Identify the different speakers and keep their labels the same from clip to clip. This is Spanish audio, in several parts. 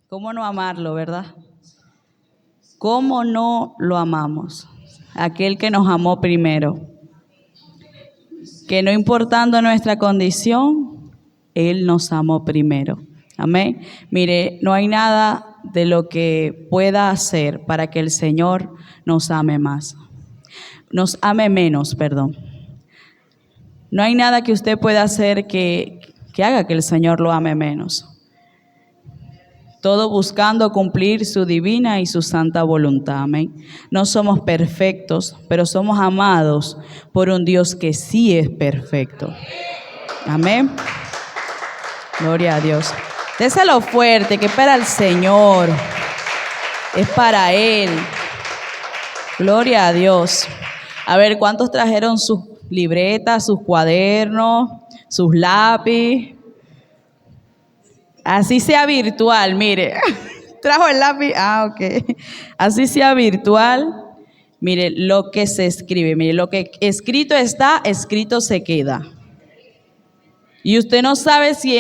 Speaker 1: ¿Cómo no amarlo, verdad? ¿Cómo no lo amamos? Aquel que nos amó primero, que no importando nuestra condición, Él nos amó primero. Amén. Mire, no hay nada de lo que pueda hacer para que el Señor nos ame más. Nos ame menos, perdón. No hay nada que usted pueda hacer que haga que el Señor lo ame menos. Todo buscando cumplir su divina y su santa voluntad. Amén. No somos perfectos, pero somos amados por un Dios que sí es perfecto. Amén. Gloria a Dios. Déselo fuerte, que es para el Señor. Es para Él. Gloria a Dios. A ver, ¿cuántos trajeron sus libretas, sus cuadernos, sus lápiz? Así sea virtual, mire. ¿Trajo el lápiz? Ok. Así sea virtual. Mire, lo que se escribe, mire, lo que escrito está, escrito se queda. Y usted no sabe si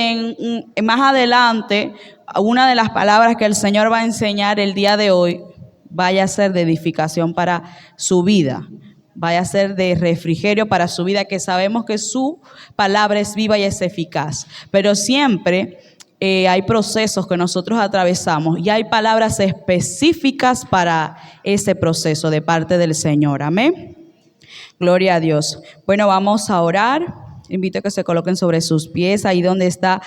Speaker 1: más adelante una de las palabras que el Señor va a enseñar el día de hoy vaya a ser de edificación para su vida, vaya a ser de refrigerio para su vida, que sabemos que su palabra es viva y es eficaz. Pero siempre hay procesos que nosotros atravesamos y hay palabras específicas para ese proceso de parte del Señor. Amén. Gloria a Dios. Bueno, vamos a orar. Invito a que se coloquen sobre sus pies, ahí donde está.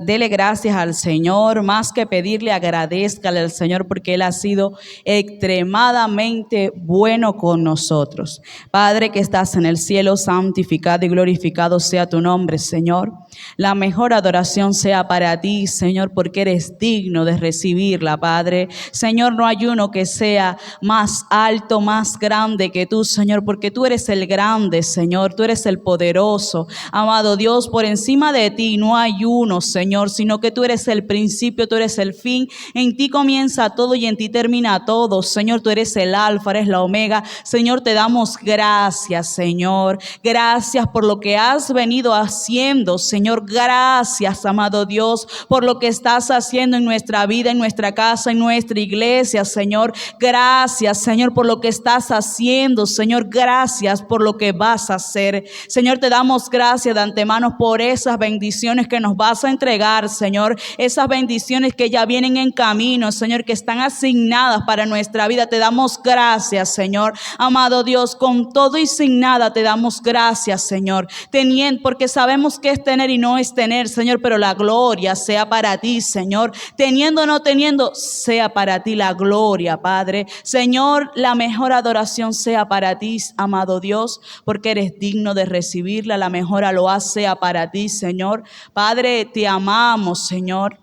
Speaker 1: Dele gracias al Señor, más que pedirle, agradézcale al Señor porque Él ha sido extremadamente bueno con nosotros. Padre que estás en el cielo, santificado y glorificado sea tu nombre, Señor. La mejor adoración sea para ti, Señor, porque eres digno de recibirla, Padre. Señor, no hay uno que sea más alto, más grande que tú, Señor, porque tú eres el grande, Señor, tú eres el poderoso. Amado Dios, por encima de ti no hay uno, Señor, sino que tú eres el principio, tú eres el fin. En ti comienza todo y en ti termina todo, Señor. Tú eres el alfa, eres la omega. Señor, te damos gracias, Señor. Gracias por lo que has venido haciendo, Señor. Gracias, amado Dios, por lo que estás haciendo en nuestra vida, en nuestra casa, en nuestra iglesia, Señor. Gracias, Señor, por lo que estás haciendo, Señor. Gracias por lo que vas a hacer. Señor, te damos gracias de antemano por esas bendiciones que nos vas a entregar, Señor. Esas bendiciones que ya vienen en camino, Señor, que están asignadas para nuestra vida. Te damos gracias, Señor. Amado Dios, con todo y sin nada te damos gracias, Señor. Teniendo, porque sabemos que es tener y no es tener, Señor, pero la gloria sea para ti, Señor. Teniendo o no teniendo, sea para ti la gloria, Padre. Señor, la mejor adoración sea para ti, amado Dios, porque eres digno de recibirla. La mejor aloha sea para ti, Señor. Padre, te amamos, Señor.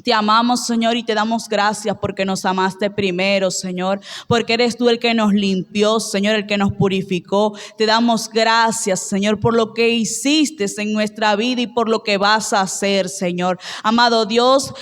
Speaker 1: Te amamos, Señor, y te damos gracias porque nos amaste primero, Señor, porque eres tú el que nos limpió, Señor, el que nos purificó. Te damos gracias, Señor, por lo que hiciste en nuestra vida y por lo que vas a hacer, Señor. Amado Dios,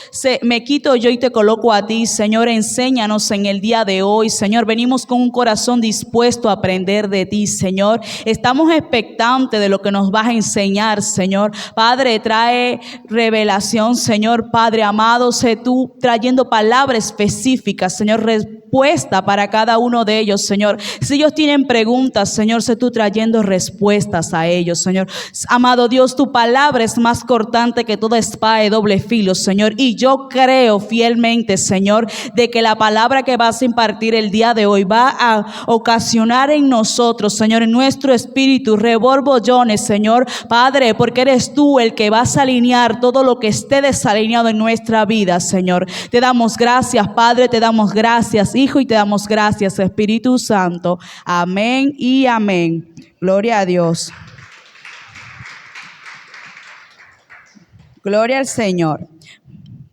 Speaker 1: me quito yo y te coloco a ti, Señor. Enséñanos en el día de hoy, Señor. Venimos con un corazón dispuesto a aprender de ti, Señor. Estamos expectantes de lo que nos vas a enseñar, Señor. Padre, trae revelación, Señor. Padre amado, sé tú trayendo palabras específicas, Señor, respuesta para cada uno de ellos, Señor. Si ellos tienen preguntas, Señor, sé tú trayendo respuestas a ellos, Señor. Amado Dios, tu palabra es más cortante que toda espada de doble filo, Señor. Y yo creo fielmente, Señor, de que la palabra que vas a impartir el día de hoy va a ocasionar en nosotros, Señor, en nuestro espíritu, reborbollones, Señor, Padre, porque eres tú el que vas a alinear todo lo que esté desalineado en nuestra vida, Señor. Te damos gracias, Padre, te damos gracias, Hijo, y te damos gracias, Espíritu Santo. Amén y amén. Gloria a Dios. Gloria al Señor.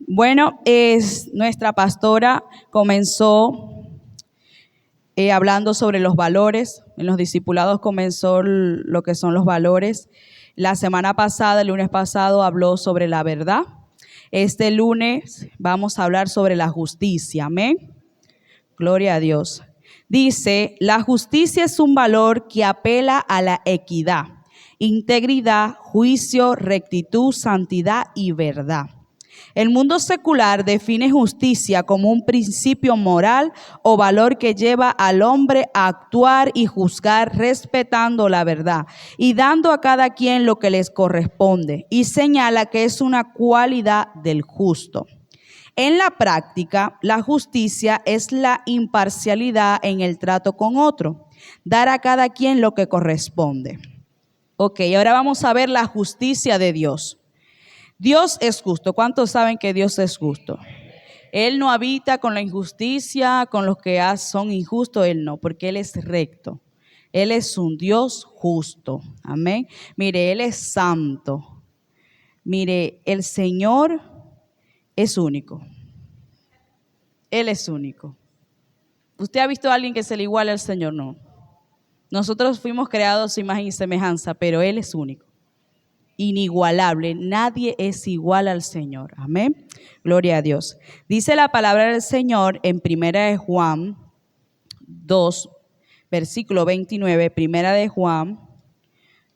Speaker 1: Bueno, nuestra pastora comenzó hablando sobre los valores. En los discipulados comenzó lo que son los valores. La semana pasada, el lunes pasado, habló sobre la verdad. Este lunes vamos a hablar sobre la justicia. Amén. Gloria a Dios. Dice, la justicia es un valor que apela a la equidad, integridad, juicio, rectitud, santidad y verdad. El mundo secular define justicia como un principio moral o valor que lleva al hombre a actuar y juzgar respetando la verdad y dando a cada quien lo que les corresponde, y señala que es una cualidad del justo. En la práctica, la justicia es la imparcialidad en el trato con otro, dar a cada quien lo que corresponde. Ok, ahora vamos a ver la justicia de Dios. Dios es justo. ¿Cuántos saben que Dios es justo? Él no habita con la injusticia, con los que son injustos, Él no, porque Él es recto. Él es un Dios justo. Amén. Mire, Él es santo. Mire, el Señor es único. Él es único. ¿Usted ha visto a alguien que se le iguale al Señor? No. Nosotros fuimos creados a su imagen y semejanza, pero Él es único. Inigualable, nadie es igual al Señor. Amén. Gloria a Dios. Dice la palabra del Señor en 1 Juan 2, versículo 29. 1 Juan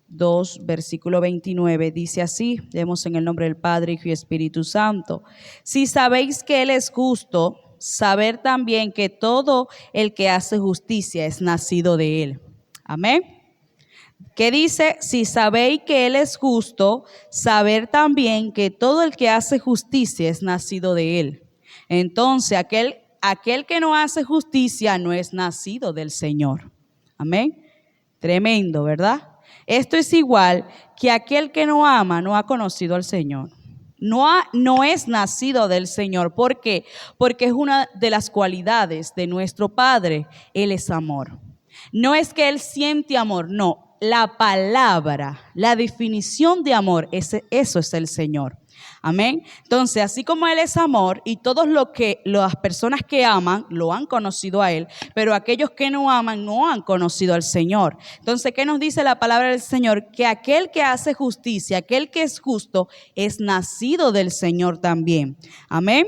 Speaker 1: 2, versículo 29. Dice así: leemos en el nombre del Padre, Hijo y Espíritu Santo. Si sabéis que Él es justo, saber también que todo el que hace justicia es nacido de Él. Amén. Que dice, si sabéis que Él es justo, saber también que todo el que hace justicia es nacido de Él. Entonces, aquel que no hace justicia no es nacido del Señor. Amén. Tremendo, ¿verdad? Esto es igual que aquel que no ama no ha conocido al Señor. No es nacido del Señor. ¿Por qué? Porque es una de las cualidades de nuestro Padre. Él es amor. No es que Él siente amor, no. La palabra, la definición de amor, eso es el Señor. Amén. Entonces, así como Él es amor y todos las personas que aman lo han conocido a Él, pero aquellos que no aman no han conocido al Señor. Entonces, ¿qué nos dice la palabra del Señor? Que aquel que hace justicia, aquel que es justo, es nacido del Señor también. Amén.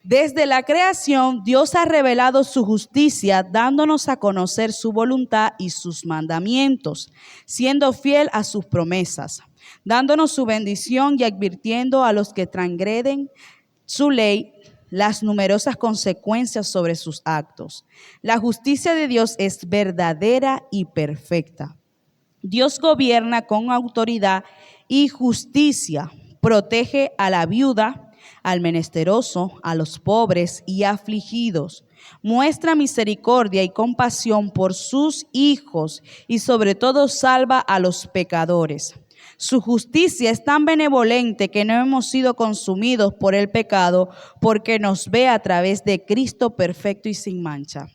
Speaker 1: Desde la creación, Dios ha revelado su justicia, dándonos a conocer su voluntad y sus mandamientos, siendo fiel a sus promesas, dándonos su bendición y advirtiendo a los que transgreden su ley las numerosas consecuencias sobre sus actos. La justicia de Dios es verdadera y perfecta. Dios gobierna con autoridad y justicia, protege a la viuda, al menesteroso, a los pobres y afligidos. Muestra misericordia y compasión por sus hijos y sobre todo salva a los pecadores. Su justicia es tan benevolente que no hemos sido consumidos por el pecado, porque nos ve a través de Cristo perfecto y sin mancha.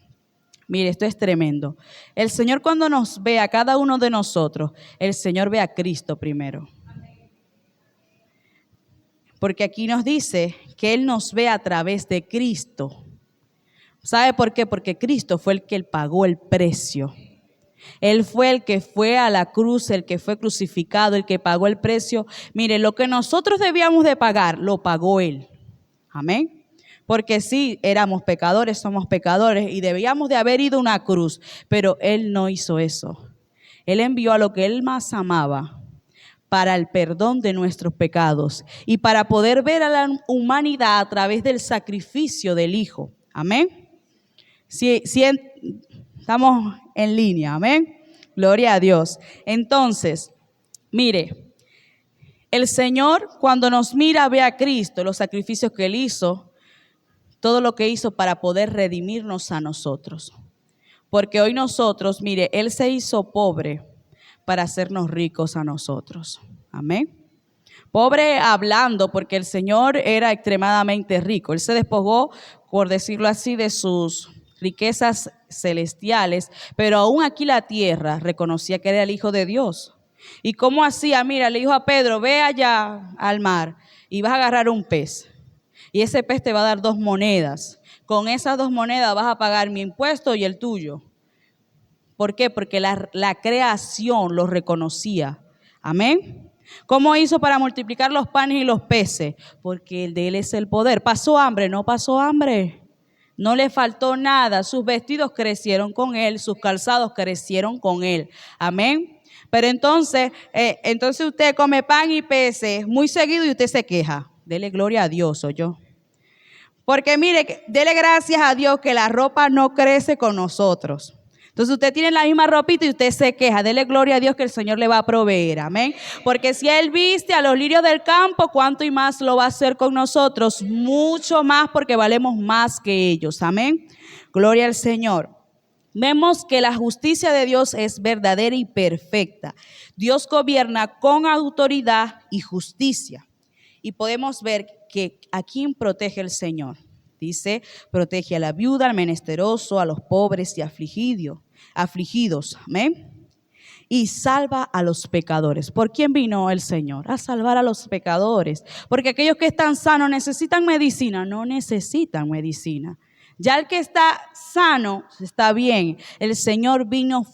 Speaker 1: Mire, esto es tremendo. El Señor, cuando nos ve a cada uno de nosotros, el Señor ve a Cristo primero. Porque aquí nos dice que Él nos ve a través de Cristo. ¿Sabe por qué? Porque Cristo fue el que pagó el precio. Él fue el que fue a la cruz, el que fue crucificado, el que pagó el precio. Mire, lo que nosotros debíamos de pagar, lo pagó Él. Amén. Porque sí, éramos pecadores, somos pecadores y debíamos de haber ido a una cruz. Pero Él no hizo eso. Él envió a lo que Él más amaba, para el perdón de nuestros pecados y para poder ver a la humanidad a través del sacrificio del Hijo. Amén. Si estamos en línea, amén. Gloria a Dios. Entonces, mire, el Señor cuando nos mira ve a Cristo, los sacrificios que Él hizo, todo lo que hizo para poder redimirnos a nosotros. Porque hoy nosotros, mire, Él se hizo pobre para hacernos ricos a nosotros. Amén. Pobre hablando, porque el Señor era extremadamente rico. Él se despojó, por decirlo así, de sus riquezas celestiales, pero aún aquí la tierra reconocía que era el Hijo de Dios. ¿Y cómo hacía? Mira, le dijo a Pedro, ve allá al mar y vas a agarrar un pez. Y ese pez te va a dar 2 monedas. Con esas 2 monedas vas a pagar mi impuesto y el tuyo. ¿Por qué? Porque la creación lo reconocía. Amén. ¿Cómo hizo para multiplicar los panes y los peces? Porque el de Él es el poder. ¿Pasó hambre? No pasó hambre. No le faltó nada. Sus vestidos crecieron con Él, sus calzados crecieron con Él. Amén. Pero entonces usted come pan y peces muy seguido y usted se queja. Dele gloria a Dios, yo. Porque mire, dele gracias a Dios que la ropa no crece con nosotros. Entonces usted tiene la misma ropita y usted se queja. Dele gloria a Dios que el Señor le va a proveer. Amén. Porque si Él viste a los lirios del campo, ¿cuánto y más lo va a hacer con nosotros? Mucho más, porque valemos más que ellos. Amén. Gloria al Señor. Vemos que la justicia de Dios es verdadera y perfecta. Dios gobierna con autoridad y justicia. Y podemos ver que a quién protege el Señor. Dice, protege a la viuda, al menesteroso, a los pobres y afligidos. Amén. Y salva a los pecadores. ¿Por quién vino el Señor? A salvar a los pecadores. Porque aquellos que están sanos necesitan medicina. No necesitan medicina. Ya el que está sano está bien. El Señor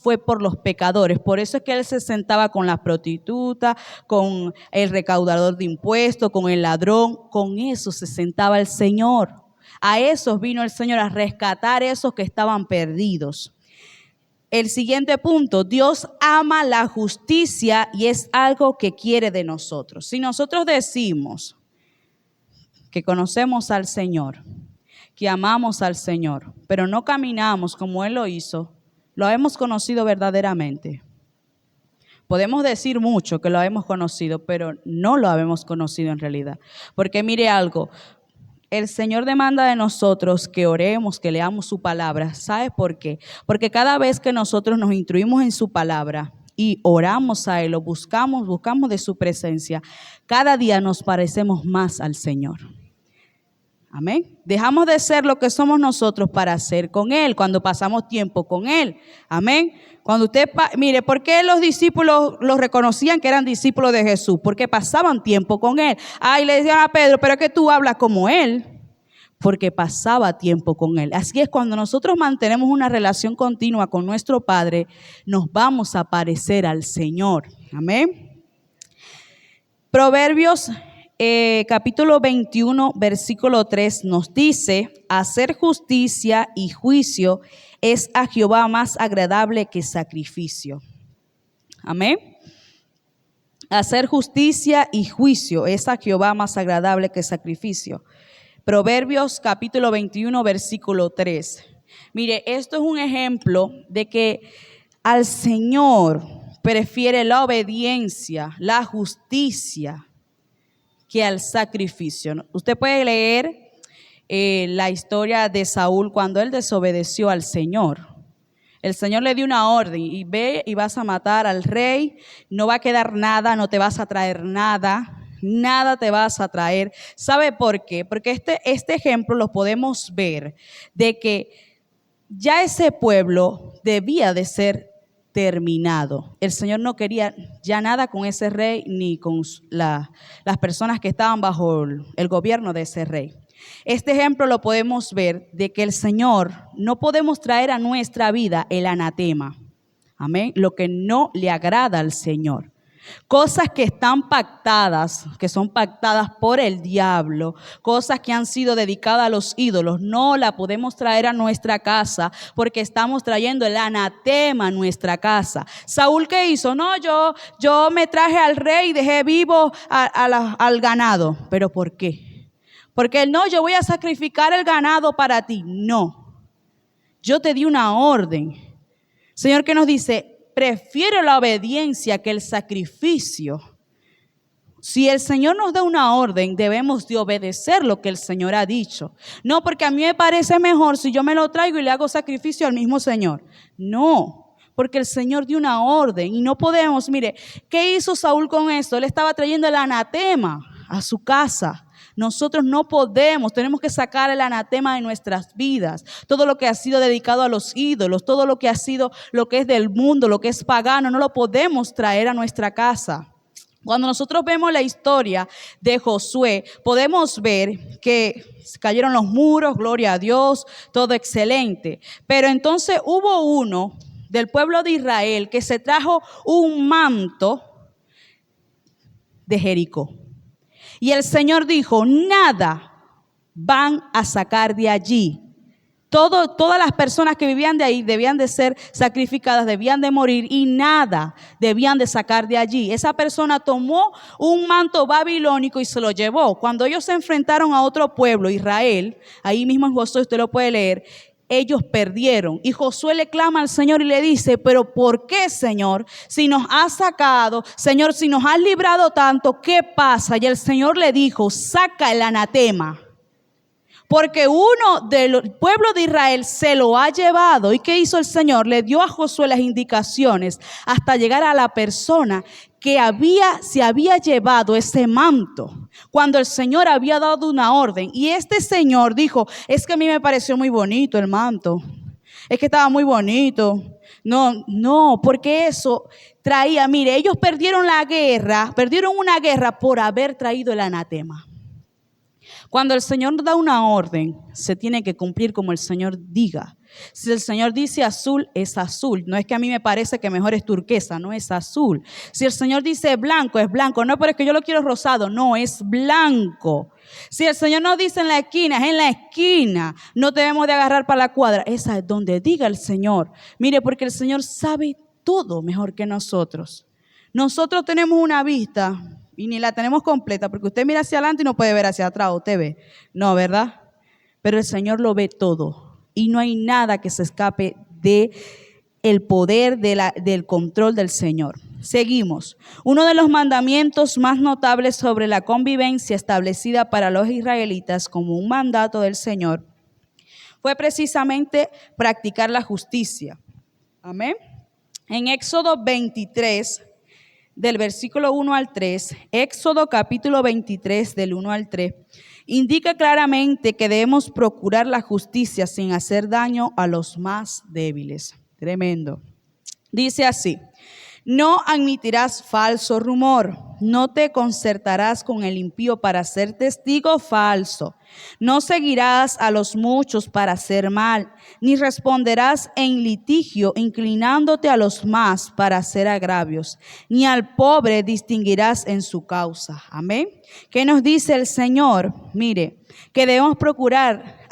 Speaker 1: fue por los pecadores. Por eso es que Él se sentaba con la prostituta, con el recaudador de impuestos, con el ladrón. Con eso se sentaba el Señor. A esos vino el Señor, a rescatar a esos que estaban perdidos. El siguiente punto, Dios ama la justicia y es algo que quiere de nosotros. Si nosotros decimos que conocemos al Señor, que amamos al Señor, pero no caminamos como Él lo hizo, lo hemos conocido verdaderamente. Podemos decir mucho que lo hemos conocido, pero no lo hemos conocido en realidad. Porque mire algo, el Señor demanda de nosotros que oremos, que leamos su palabra. ¿Sabe por qué? Porque cada vez que nosotros nos instruimos en su palabra y oramos a Él, o buscamos de su presencia, cada día nos parecemos más al Señor. Amén. Dejamos de ser lo que somos nosotros para ser con Él, cuando pasamos tiempo con Él. Amén. Cuando usted, mire, ¿por qué los discípulos los reconocían que eran discípulos de Jesús? Porque pasaban tiempo con Él. Y le decían a Pedro, pero es que tú hablas como Él. Porque pasaba tiempo con Él. Así es, cuando nosotros mantenemos una relación continua con nuestro Padre, nos vamos a parecer al Señor. Amén. Proverbios capítulo 21, versículo 3 nos dice, hacer justicia y juicio es a Jehová más agradable que sacrificio. Amén. Hacer justicia y juicio es a Jehová más agradable que sacrificio. Proverbios capítulo 21, versículo 3. Mire, esto es un ejemplo de que al Señor prefiere la obediencia, la justicia, que al sacrificio. Usted puede leer la historia de Saúl cuando él desobedeció al Señor. El Señor le dio una orden y ve y vas a matar al rey, no va a quedar nada, no te vas a traer nada, nada te vas a traer. ¿Sabe por qué? Porque este ejemplo lo podemos ver de que ya ese pueblo debía de ser terminado. El Señor no quería ya nada con ese rey ni con las personas que estaban bajo el gobierno de ese rey. Este ejemplo lo podemos ver de que el Señor no podemos traer a nuestra vida el anatema. Amén. Lo que no le agrada al Señor. Cosas que están pactadas, que son pactadas por el diablo, cosas que han sido dedicadas a los ídolos, no la podemos traer a nuestra casa porque estamos trayendo el anatema a nuestra casa. Saúl, ¿qué hizo? No, yo me traje al rey y dejé vivo al ganado. ¿Pero por qué? Porque él no, yo voy a sacrificar el ganado para ti. No, yo te di una orden. Señor, ¿qué nos dice? Prefiero la obediencia que el sacrificio. Si el Señor nos da una orden, debemos de obedecer lo que el Señor ha dicho. No, porque a mí me parece mejor si yo me lo traigo y le hago sacrificio al mismo Señor. No, porque el Señor dio una orden y no podemos. Mire, ¿qué hizo Saúl con esto? Él estaba trayendo el anatema a su casa. Nosotros no podemos, tenemos que sacar el anatema de nuestras vidas. Todo lo que ha sido dedicado a los ídolos, todo lo que ha sido, lo que es del mundo, lo que es pagano, no lo podemos traer a nuestra casa. Cuando nosotros vemos la historia de Josué, podemos ver que cayeron los muros, gloria a Dios, todo excelente. Pero entonces hubo uno del pueblo de Israel que se trajo un manto de Jericó. Y el Señor dijo, nada van a sacar de allí Todas las personas que vivían de ahí debían de ser sacrificadas, debían de morir y nada debían de sacar de allí. Esa persona tomó un manto babilónico y se lo llevó. Cuando ellos se enfrentaron a otro pueblo, Israel, ahí mismo en Josué usted lo puede leer, ellos perdieron. Y Josué le clama al Señor y le dice, pero ¿por qué, Señor? Si nos has sacado, Señor, si nos has librado tanto, ¿qué pasa? Y el Señor le dijo, saca el anatema. Porque uno del pueblo de Israel se lo ha llevado. ¿Y qué hizo el Señor? Le dio a Josué las indicaciones hasta llegar a la persona que se había llevado ese manto. Cuando el Señor había dado una orden. Y este señor dijo, es que a mí me pareció muy bonito el manto. Es que estaba muy bonito. No, porque eso traía, mire, ellos perdieron una guerra por haber traído el anatema. Cuando el Señor da una orden, se tiene que cumplir como el Señor diga. Si el Señor dice azul, es azul. No es que a mí me parece que mejor es turquesa, no es azul. Si el Señor dice blanco, es blanco. No, pero es que yo lo quiero rosado, no, es blanco. Si el Señor nos dice en la esquina, es en la esquina. No debemos de agarrar para la cuadra. Esa es donde diga el Señor. Mire, porque el Señor sabe todo mejor que nosotros. Nosotros tenemos una vista y ni la tenemos completa, porque usted mira hacia adelante y no puede ver hacia atrás, usted ve. No, ¿verdad? Pero el Señor lo ve todo. Y no hay nada que se escape del poder, del control del Señor. Seguimos. Uno de los mandamientos más notables sobre la convivencia establecida para los israelitas como un mandato del Señor fue precisamente practicar la justicia. Amén. En Éxodo 23, del versículo 1 al 3, Éxodo capítulo 23 del 1 al 3, indica claramente que debemos procurar la justicia sin hacer daño a los más débiles. Tremendo. Dice así, no admitirás falso rumor, no te concertarás con el impío para ser testigo falso, no seguirás a los muchos para hacer mal, ni responderás en litigio inclinándote a los más para hacer agravios, ni al pobre distinguirás en su causa. Amén. ¿Qué nos dice el Señor? Mire, que debemos procurar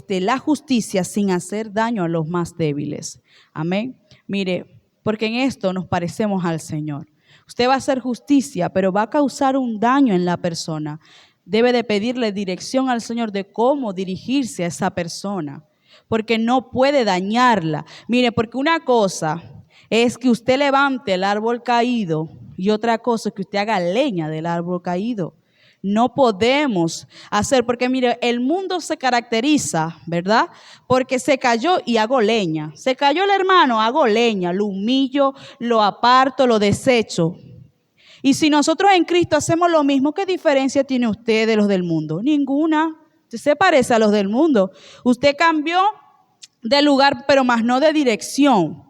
Speaker 1: la justicia sin hacer daño a los más débiles. Amén. Mire, porque en esto nos parecemos al Señor. Usted va a hacer justicia, pero va a causar un daño en la persona. Debe de pedirle dirección al Señor de cómo dirigirse a esa persona, porque no puede dañarla. Mire, porque una cosa es que usted levante el árbol caído y otra cosa es que usted haga leña del árbol caído. No podemos hacer, porque mire, el mundo se caracteriza, ¿verdad? Porque se cayó y hago leña. Se cayó el hermano, hago leña, lo humillo, lo aparto, lo desecho. Y si nosotros en Cristo hacemos lo mismo, ¿qué diferencia tiene usted de los del mundo? Ninguna. Usted se parece a los del mundo. Usted cambió de lugar, pero más no de dirección.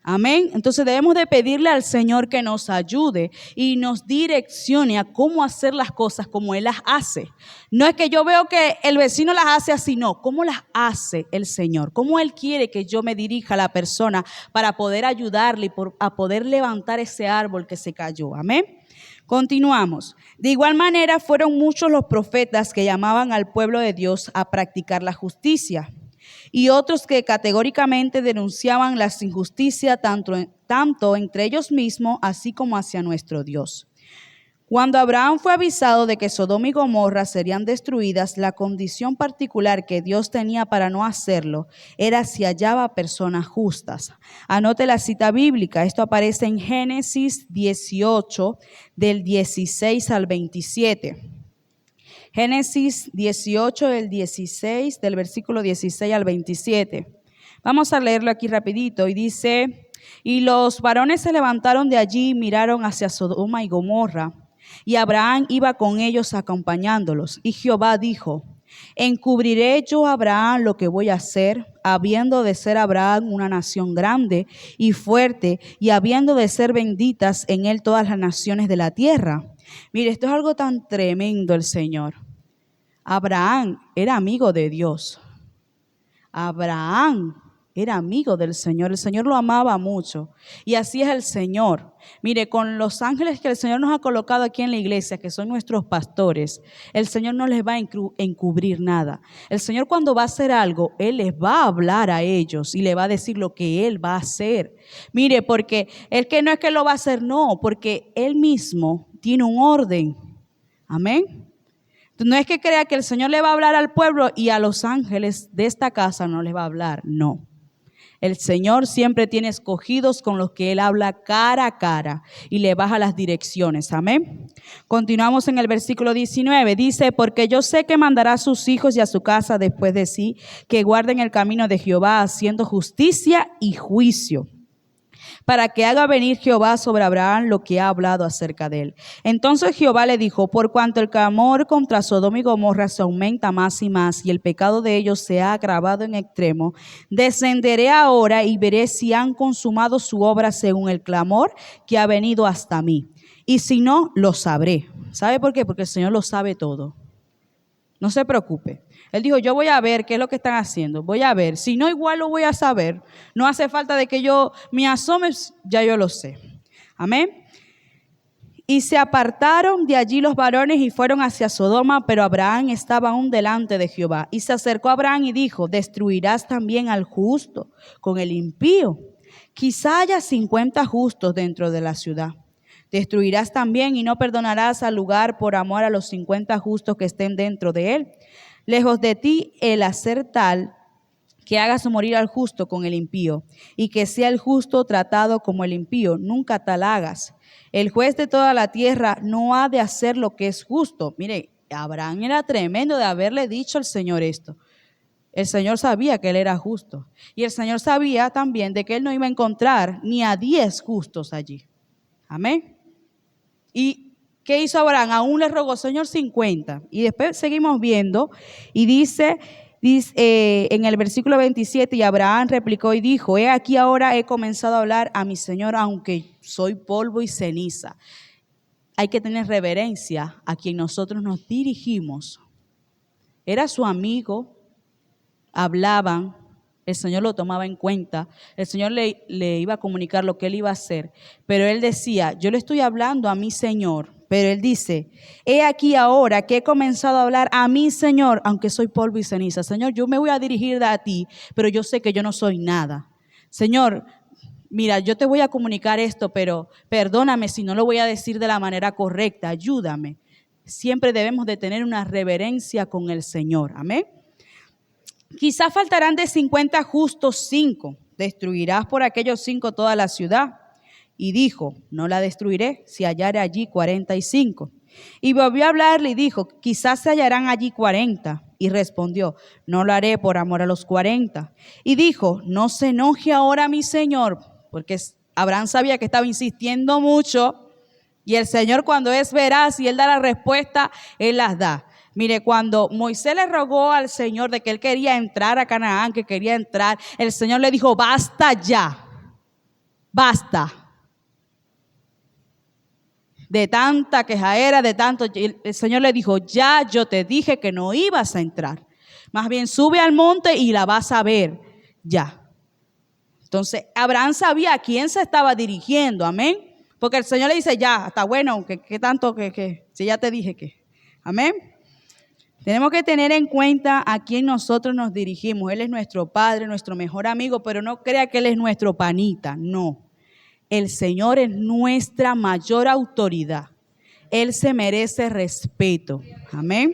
Speaker 1: Amén. Entonces debemos de pedirle al Señor que nos ayude y nos direccione a cómo hacer las cosas como Él las hace. No es que yo veo que el vecino las hace así, no. ¿Cómo las hace el Señor? ¿Cómo Él quiere que yo me dirija a la persona para poder ayudarle y a poder levantar ese árbol que se cayó? Amén. Continuamos. De igual manera fueron muchos los profetas que llamaban al pueblo de Dios a practicar la justicia, y otros que categóricamente denunciaban las injusticias tanto entre ellos mismos así como hacia nuestro Dios. Cuando Abraham fue avisado de que Sodoma y Gomorra serían destruidas, la condición particular que Dios tenía para no hacerlo era si hallaba personas justas. Anote la cita bíblica, esto aparece en Génesis 18, del 16 al 27. Génesis 18, del versículo 16 al 27. Vamos a leerlo aquí rapidito y dice, y los varones se levantaron de allí y miraron hacia Sodoma y Gomorra, y Abraham iba con ellos acompañándolos. Y Jehová dijo, ¿encubriré yo a Abraham lo que voy a hacer, habiendo de ser Abraham una nación grande y fuerte, y habiendo de ser benditas en él todas las naciones de la tierra? Mire, esto es algo tan tremendo el Señor. Abraham era amigo de Dios. Abraham era amigo del Señor. El Señor lo amaba mucho. Y así es el Señor. Mire, con los ángeles que el Señor nos ha colocado aquí en la iglesia, que son nuestros pastores, el Señor no les va a encubrir nada. El Señor, cuando va a hacer algo, Él les va a hablar a ellos y le va a decir lo que Él va a hacer. Mire, porque el que no es que lo va a hacer, no, porque Él mismo tiene un orden. Amén. No es que crea que el Señor le va a hablar al pueblo y a los ángeles de esta casa no les va a hablar, no. El Señor siempre tiene escogidos con los que Él habla cara a cara y le baja las direcciones. Amén. Continuamos en el versículo 19. Dice, porque yo sé que mandará a sus hijos y a su casa después de sí, que guarden el camino de Jehová haciendo justicia y juicio, para que haga venir Jehová sobre Abraham lo que ha hablado acerca de él. Entonces Jehová le dijo, por cuanto el clamor contra Sodoma y Gomorra se aumenta más y más, y el pecado de ellos se ha agravado en extremo, descenderé ahora y veré si han consumado su obra según el clamor que ha venido hasta mí. Y si no, lo sabré. ¿Sabe por qué? Porque el Señor lo sabe todo. No se preocupe. Él dijo, yo voy a ver qué es lo que están haciendo. Voy a ver. Si no, igual lo voy a saber. No hace falta de que yo me asome, ya yo lo sé. Amén. Y se apartaron de allí los varones y fueron hacia Sodoma, pero Abraham estaba aún delante de Jehová. Y se acercó a Abraham y dijo, ¿destruirás también al justo con el impío? Quizá haya 50 justos dentro de la ciudad. Destruirás también y no perdonarás al lugar por amor a los 50 justos que estén dentro de él. Lejos de ti el hacer tal que hagas morir al justo con el impío, y que sea el justo tratado como el impío. Nunca tal hagas. El juez de toda la tierra no ha de hacer lo que es justo. Mire, Abraham era tremendo de haberle dicho al Señor esto. El Señor sabía que él era justo. Y el Señor sabía también de que él no iba a encontrar ni a 10 justos allí. Amén. ¿Y qué hizo Abraham? Aún le rogó, Señor, 50. Y después seguimos viendo y dice en el versículo 27, y Abraham replicó y dijo, he aquí ahora he comenzado a hablar a mi Señor, aunque soy polvo y ceniza. Hay que tener reverencia a quien nosotros nos dirigimos. Era su amigo, hablaban, el Señor lo tomaba en cuenta, el Señor le iba a comunicar lo que él iba a hacer, pero él decía, yo le estoy hablando a mi Señor, pero él dice, he aquí ahora que he comenzado a hablar a mi Señor, aunque soy polvo y ceniza. Señor, yo me voy a dirigir a ti, pero yo sé que yo no soy nada. Señor, mira, yo te voy a comunicar esto, pero perdóname si no lo voy a decir de la manera correcta, ayúdame. Siempre debemos de tener una reverencia con el Señor, amén. Quizás faltarán de 50 justos 5. Destruirás por aquellos 5 toda la ciudad. Y dijo, no la destruiré si hallare allí 45. Y volvió a hablarle y dijo, quizás se hallarán allí 40. Y respondió, no lo haré por amor a los 40. Y dijo, no se enoje ahora mi Señor, porque Abraham sabía que estaba insistiendo mucho. Y el Señor, cuando es veraz y él da la respuesta, él las da. Mire, cuando Moisés le rogó al Señor de que él quería entrar a Canaán, que quería entrar, el Señor le dijo, basta ya, basta. De tanta quejaera, de tanto, el Señor le dijo, ya yo te dije que no ibas a entrar. Más bien sube al monte y la vas a ver, ya. Entonces, Abraham sabía a quién se estaba dirigiendo, amén. Porque el Señor le dice, ya, está bueno, que tanto que, si ya te dije que, amén. Tenemos que tener en cuenta a quién nosotros nos dirigimos. Él es nuestro Padre, nuestro mejor amigo, pero no crea que Él es nuestro panita, no. El Señor es nuestra mayor autoridad. Él se merece respeto. Amén.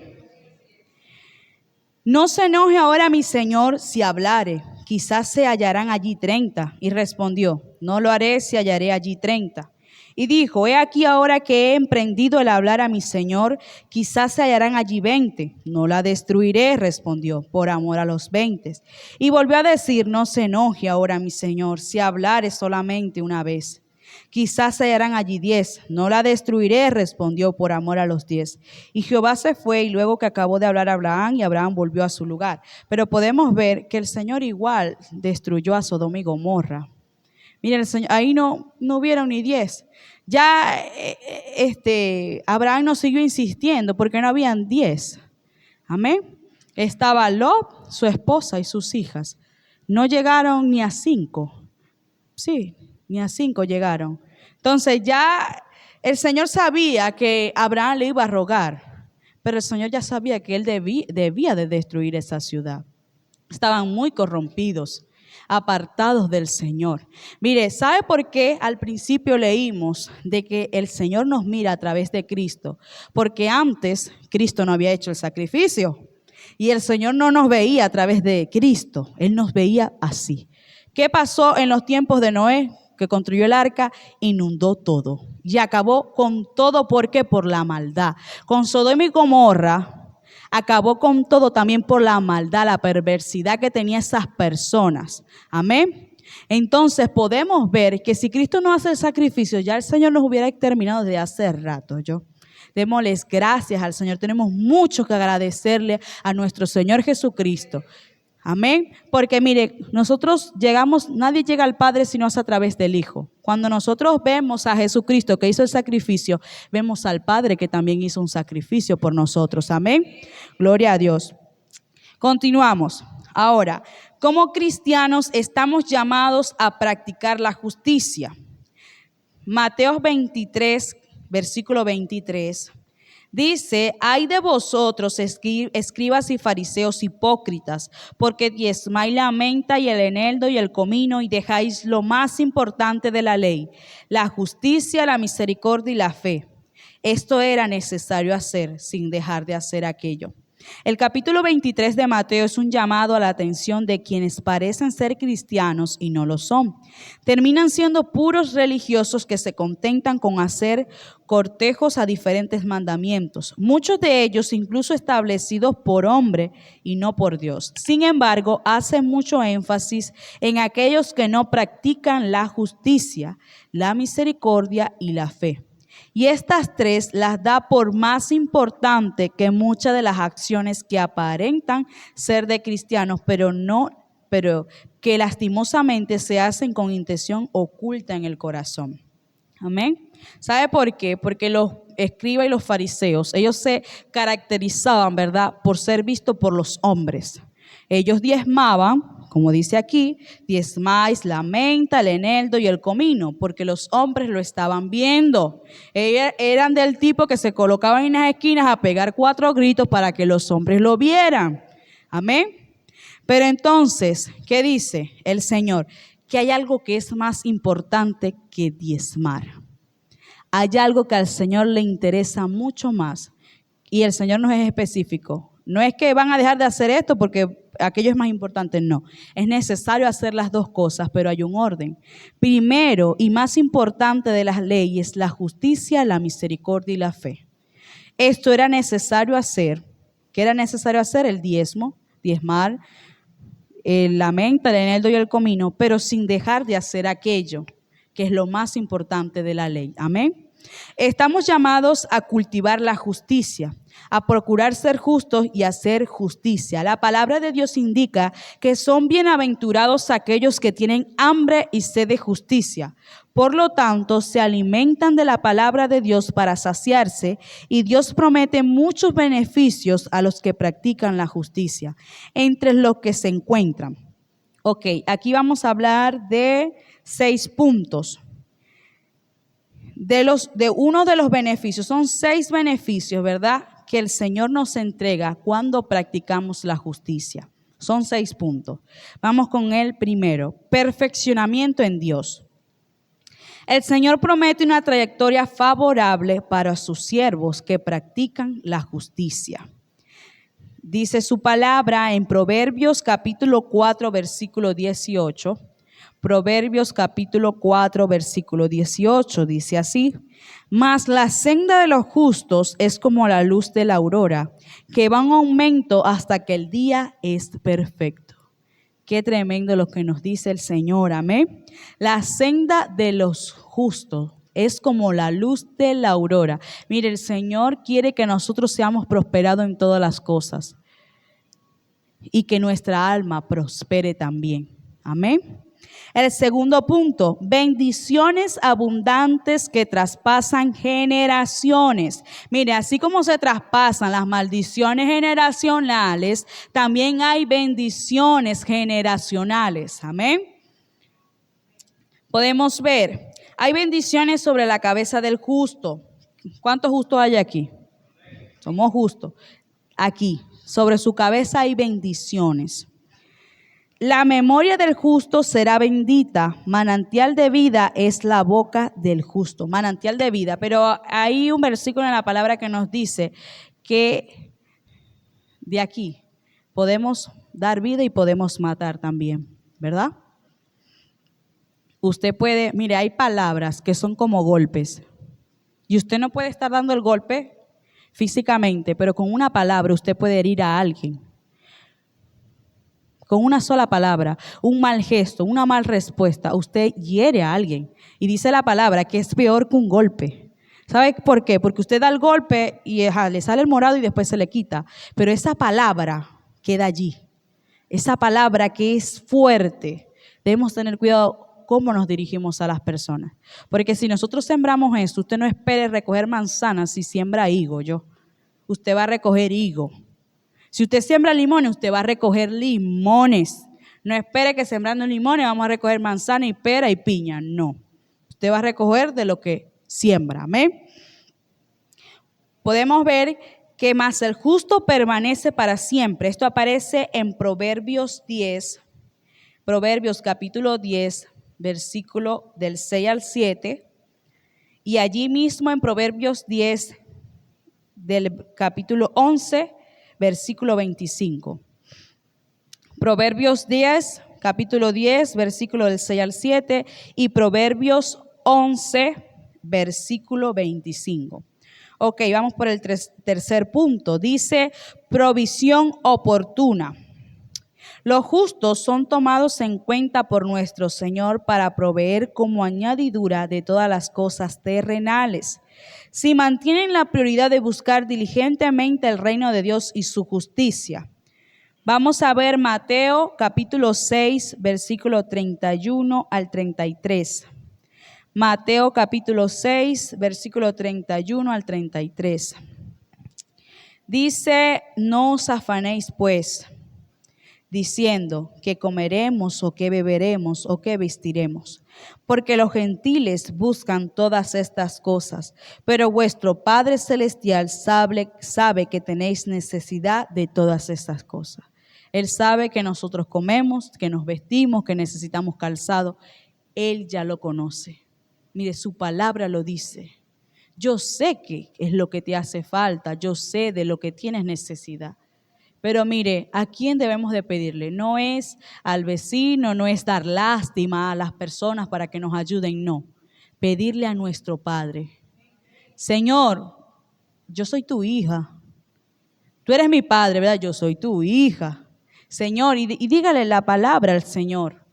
Speaker 1: No se enoje ahora mi Señor si hablare. Quizás se hallarán allí 30. Y respondió, no lo haré si hallaré allí 30. Y dijo, he aquí ahora que he emprendido el hablar a mi Señor, quizás se hallarán allí 20. No la destruiré, respondió, por amor a los 20. Y volvió a decir, no se enoje ahora mi Señor, si hablare solamente una vez. Quizás se hallarán allí 10. No la destruiré, respondió, por amor a los 10. Y Jehová se fue, y luego que acabó de hablar a Abraham, y Abraham volvió a su lugar. Pero podemos ver que el Señor igual destruyó a Sodoma y Gomorra. Miren, el Señor, ahí no hubieron ni 10. Ya Abraham no siguió insistiendo porque no habían 10. Amén. Estaba Lot, su esposa y sus hijas. No llegaron ni a 5. Sí, ni a 5 llegaron. Entonces ya el Señor sabía que Abraham le iba a rogar, pero el Señor ya sabía que él debía de destruir esa ciudad. Estaban muy corrompidos, apartados del Señor. Mire, ¿sabe por qué al principio leímos de que el Señor nos mira a través de Cristo? Porque antes Cristo no había hecho el sacrificio y el Señor no nos veía a través de Cristo, Él nos veía así. ¿Qué pasó en los tiempos de Noé? Que construyó el arca, inundó todo y acabó con todo. ¿Por qué? Por la maldad. Con Sodoma y Gomorra acabó con todo también por la maldad, la perversidad que tenían esas personas. Amén. Entonces podemos ver que si Cristo no hace el sacrificio, ya el Señor nos hubiera exterminado desde hace rato. Démosles gracias al Señor. Tenemos mucho que agradecerle a nuestro Señor Jesucristo. Amén. Porque mire, nosotros nadie llega al Padre sino es a través del Hijo. Cuando nosotros vemos a Jesucristo que hizo el sacrificio, vemos al Padre que también hizo un sacrificio por nosotros. Amén. Gloria a Dios. Continuamos. Ahora, como cristianos estamos llamados a practicar la justicia. Mateo 23, versículo 23. Dice, ay de vosotros, escribas y fariseos hipócritas, porque diezmáis la menta y el eneldo y el comino y dejáis lo más importante de la ley, la justicia, la misericordia y la fe. Esto era necesario hacer sin dejar de hacer aquello. El capítulo 23 de Mateo es un llamado a la atención de quienes parecen ser cristianos y no lo son. Terminan siendo puros religiosos que se contentan con hacer cortejos a diferentes mandamientos, muchos de ellos incluso establecidos por hombre y no por Dios. Sin embargo, hace mucho énfasis en aquellos que no practican la justicia, la misericordia y la fe. Y estas tres las da por más importante que muchas de las acciones que aparentan ser de cristianos, pero que lastimosamente se hacen con intención oculta en el corazón. Amén. ¿Sabe por qué? Porque los escribas y los fariseos, ellos se caracterizaban, ¿verdad?, por ser vistos por los hombres. Ellos diezmaban, como dice aquí, diezmáis la menta, el eneldo y el comino, porque los hombres lo estaban viendo. Ellos eran del tipo que se colocaban en las esquinas a pegar 4 gritos para que los hombres lo vieran. Amén. Pero entonces, ¿qué dice el Señor? Que hay algo que es más importante que diezmar. Hay algo que al Señor le interesa mucho más. Y el Señor no es específico. No es que van a dejar de hacer esto porque aquello es más importante, no. Es necesario hacer las dos cosas, pero hay un orden. Primero y más importante de las leyes, la justicia, la misericordia y la fe. Esto era necesario hacer. ¿Qué era necesario hacer? El diezmar, la menta, el eneldo y el comino, pero sin dejar de hacer aquello que es lo más importante de la ley. Amén. Estamos llamados a cultivar la justicia, a procurar ser justos y hacer justicia. La palabra de Dios indica que son bienaventurados aquellos que tienen hambre y sed de justicia. Por lo tanto, se alimentan de la palabra de Dios para saciarse y Dios promete muchos beneficios a los que practican la justicia, entre los que se encuentran. Ok, aquí vamos a hablar de 6 puntos. De uno de los beneficios, son 6 beneficios, ¿verdad?, que el Señor nos entrega cuando practicamos la justicia. Son 6 puntos. Vamos con el primero, perfeccionamiento en Dios. El Señor promete una trayectoria favorable para sus siervos que practican la justicia. Dice su palabra en Proverbios capítulo 4, versículo 18. Proverbios capítulo 4, versículo 18, dice así: mas la senda de los justos es como la luz de la aurora, que va en aumento hasta que el día es perfecto. Qué tremendo lo que nos dice el Señor, amén. La senda de los justos es como la luz de la aurora. Mire, el Señor quiere que nosotros seamos prosperados en todas las cosas y que nuestra alma prospere también, amén. El segundo punto, bendiciones abundantes que traspasan generaciones. Mire, así como se traspasan las maldiciones generacionales, también hay bendiciones generacionales. Amén. Podemos ver, hay bendiciones sobre la cabeza del justo. ¿Cuántos justos hay aquí? Somos justos. Aquí, sobre su cabeza hay bendiciones. La memoria del justo será bendita, manantial de vida es la boca del justo, manantial de vida. Pero hay un versículo en la palabra que nos dice que de aquí podemos dar vida y podemos matar también, ¿verdad? Usted puede, mire, hay palabras que son como golpes y usted no puede estar dando el golpe físicamente, pero con una palabra usted puede herir a alguien. Con una sola palabra, un mal gesto, una mal respuesta, usted hiere a alguien. Y dice la palabra que es peor que un golpe. ¿Sabe por qué? Porque usted da el golpe y le sale el morado y después se le quita. Pero esa palabra queda allí. Esa palabra que es fuerte. Debemos tener cuidado cómo nos dirigimos a las personas. Porque si nosotros sembramos esto, usted no espere recoger manzanas si siembra higo. Usted va a recoger higo. Si usted siembra limones, usted va a recoger limones. No espere que sembrando limones vamos a recoger manzana y pera y piña. No. Usted va a recoger de lo que siembra. Amén. Podemos ver que más el justo permanece para siempre. Esto aparece en Proverbios 10. Proverbios capítulo 10, versículo del 6 al 7. Y allí mismo en Proverbios 10, del capítulo 11, versículo 25. Proverbios 10, capítulo 10, versículo del 6 al 7 y Proverbios 11, versículo 25. Ok, vamos por el tercer punto. Dice, provisión oportuna. Los justos son tomados en cuenta por nuestro Señor para proveer como añadidura de todas las cosas terrenales. Si mantienen la prioridad de buscar diligentemente el reino de Dios y su justicia. Vamos a ver Mateo capítulo 6, versículo 31 al 33. Mateo capítulo 6, versículo 31 al 33. Dice, no os afanéis pues, diciendo que comeremos o que beberemos o que vestiremos, porque los gentiles buscan todas estas cosas, pero vuestro Padre Celestial sabe que tenéis necesidad de todas estas cosas. Él sabe que nosotros comemos, que nos vestimos, que necesitamos calzado. Él ya lo conoce. Mire, su palabra lo dice. Yo sé que es lo que te hace falta, yo sé de lo que tienes necesidad. Pero mire, ¿a quién debemos de pedirle? No es al vecino, no es dar lástima a las personas para que nos ayuden, no. Pedirle a nuestro Padre. Señor, yo soy tu hija. Tú eres mi padre, ¿verdad? Yo soy tu hija. Señor, y dígale la palabra al Señor.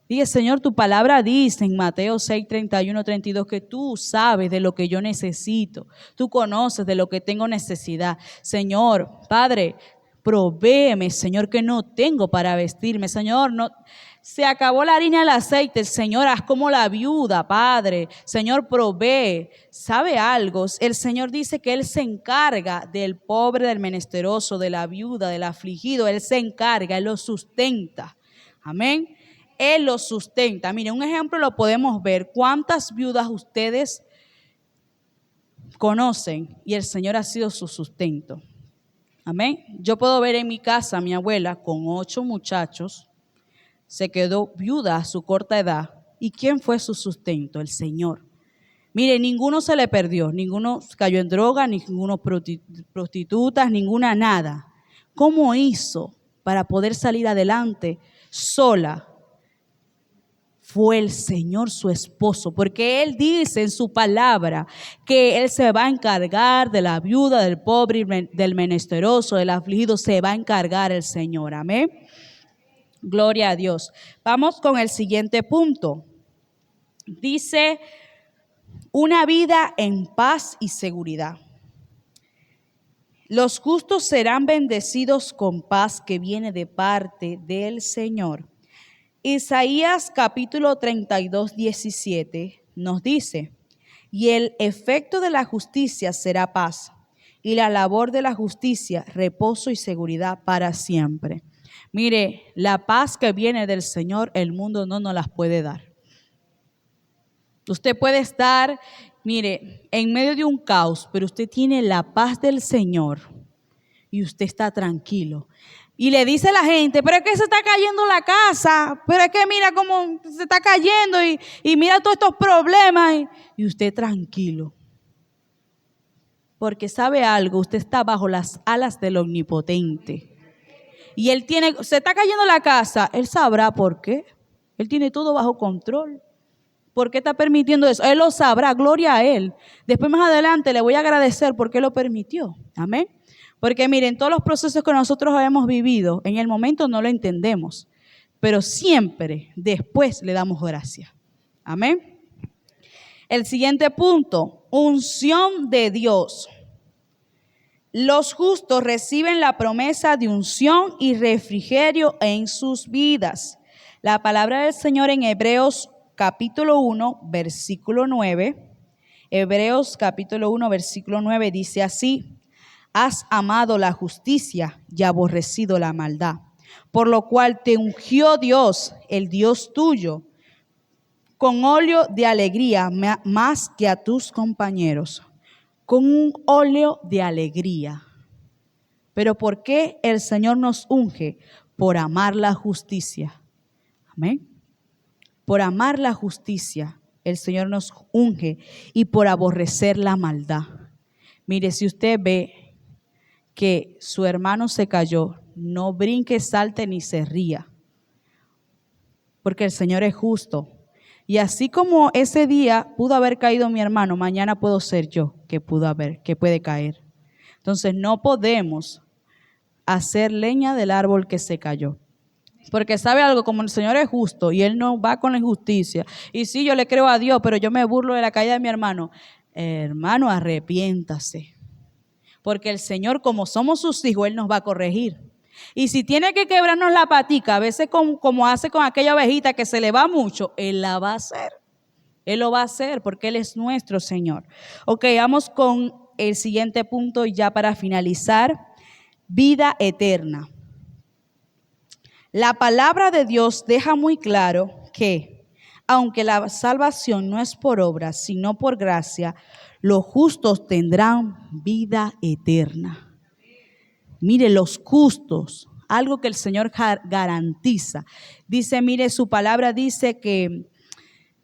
Speaker 1: Diga, Señor, tu palabra dice en Mateo 6, 31, 32 que tú sabes de lo que yo necesito. Tú conoces de lo que tengo necesidad. Señor, Padre, provéeme, Señor, que no tengo para vestirme. Señor, no, se acabó la harina y el aceite. Señor, haz como la viuda, Padre. Señor, provee. ¿Sabe algo? El Señor dice que Él se encarga del pobre, del menesteroso, de la viuda, del afligido. Él se encarga, Él lo sustenta. Amén. Él lo sustenta. Mire, un ejemplo lo podemos ver. ¿Cuántas viudas ustedes conocen y el Señor ha sido su sustento? Amén. Yo puedo ver en mi casa a mi abuela con 8 muchachos, se quedó viuda a su corta edad. ¿Y quién fue su sustento? El Señor. Mire, ninguno se le perdió, ninguno cayó en droga, ninguno prostitutas, ninguna nada. ¿Cómo hizo para poder salir adelante sola? Fue el Señor su esposo, porque Él dice en su palabra que Él se va a encargar de la viuda, del pobre, del menesteroso, del afligido, se va a encargar el Señor. Amén. Gloria a Dios. Vamos con el siguiente punto. Dice, una vida en paz y seguridad. Los justos serán bendecidos con paz que viene de parte del Señor. Isaías capítulo 32, 17 nos dice: y el efecto de la justicia será paz, y la labor de la justicia, reposo y seguridad para siempre. Mire, la paz que viene del Señor, el mundo no nos las puede dar. Usted puede estar, mire, en medio de un caos, pero usted tiene la paz del Señor y usted está tranquilo. Y le dice a la gente, pero es que se está cayendo la casa, pero es que mira cómo se está cayendo y mira todos estos problemas. Y usted tranquilo. Porque sabe algo, usted está bajo las alas del Omnipotente. Y Él se está cayendo la casa, Él sabrá por qué. Él tiene todo bajo control. ¿Por qué está permitiendo eso? Él lo sabrá, gloria a Él. Después más adelante le voy a agradecer porque Él lo permitió. Amén. Porque miren, todos los procesos que nosotros hemos vivido, en el momento no lo entendemos, pero siempre después le damos gracias. Amén. El siguiente punto, unción de Dios. Los justos reciben la promesa de unción y refrigerio en sus vidas. La palabra del Señor en Hebreos capítulo 1, versículo 9. Hebreos capítulo 1, versículo 9 dice así: has amado la justicia y aborrecido la maldad, por lo cual te ungió Dios, el Dios tuyo, con óleo de alegría más que a tus compañeros. Con un óleo de alegría. ¿Pero por qué el Señor nos unge? Por amar la justicia. Amén. Por amar la justicia, el Señor nos unge y por aborrecer la maldad. Mire, si usted ve que su hermano se cayó, no brinque, salte ni se ría, porque el Señor es justo. Y así como ese día pudo haber caído mi hermano, mañana puedo ser yo que puede caer. Entonces no podemos hacer leña del árbol que se cayó. Porque sabe algo, como el Señor es justo y Él no va con la injusticia. Y sí, yo le creo a Dios, pero yo me burlo de la caída de mi hermano. Hermano, arrepiéntase. Porque el Señor, como somos sus hijos, Él nos va a corregir. Y si tiene que quebrarnos la patica, a veces como hace con aquella ovejita que se le va mucho, Él la va a hacer. Él lo va a hacer porque Él es nuestro Señor. Ok, vamos con el siguiente punto ya para finalizar. Vida eterna. La palabra de Dios deja muy claro que, aunque la salvación no es por obras, sino por gracia, los justos tendrán vida eterna. Mire, los justos, algo que el Señor garantiza. Dice, mire, su palabra dice que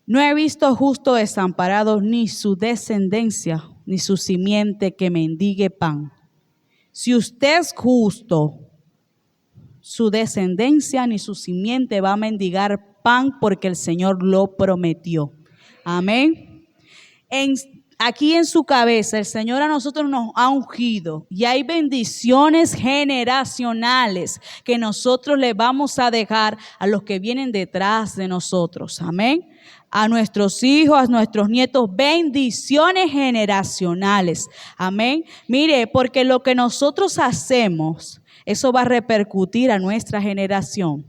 Speaker 1: no he visto justo desamparado, ni su descendencia, ni su simiente que mendigue pan. Si usted es justo, su descendencia ni su simiente va a mendigar pan porque el Señor lo prometió. Amén. Aquí en su cabeza el Señor a nosotros nos ha ungido y hay bendiciones generacionales que nosotros le vamos a dejar a los que vienen detrás de nosotros. Amén. A nuestros hijos, a nuestros nietos, bendiciones generacionales. Amén. Mire, porque lo que nosotros hacemos, eso va a repercutir a nuestra generación.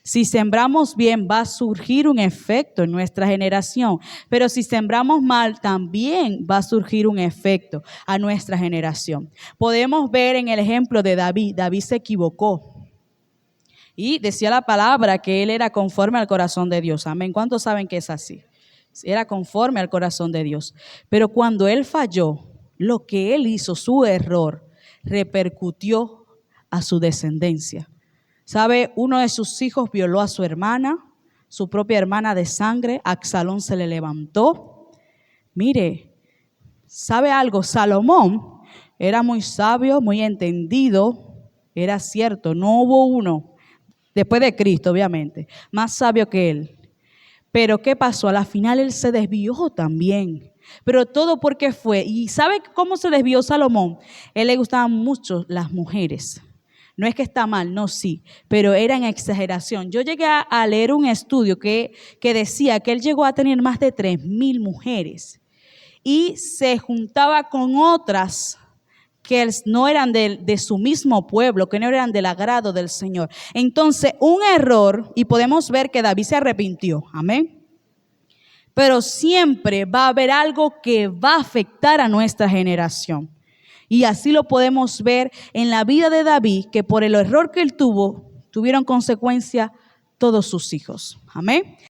Speaker 1: Si sembramos bien, va a surgir un efecto en nuestra generación. Pero si sembramos mal, también va a surgir un efecto a nuestra generación. Podemos ver en el ejemplo de David. David se equivocó. Y decía la palabra que él era conforme al corazón de Dios. Amén. ¿Cuántos saben que es así? Era conforme al corazón de Dios. Pero cuando él falló, lo que él hizo, su error, repercutió a su descendencia. ¿Sabe? Uno de sus hijos violó a su hermana, su propia hermana de sangre. Absalón se le levantó. Mire, ¿sabe algo? Salomón era muy sabio, muy entendido. Era cierto, no hubo uno, después de Cristo obviamente, más sabio que él. Pero ¿qué pasó? A la final él se desvió también. Pero todo porque fue. ¿Y sabe cómo se desvió Salomón? Él le gustaban mucho las mujeres. No es que está mal, no, sí, pero era en exageración. Yo llegué a leer un estudio que decía que él llegó a tener más de 3,000 mujeres y se juntaba con otras que no eran de su mismo pueblo, que no eran del agrado del Señor. Entonces, un error, y podemos ver que David se arrepintió, amén. Pero siempre va a haber algo que va a afectar a nuestra generación. Y así lo podemos ver en la vida de David, que por el error que él tuvo, tuvieron consecuencia todos sus hijos. Amén.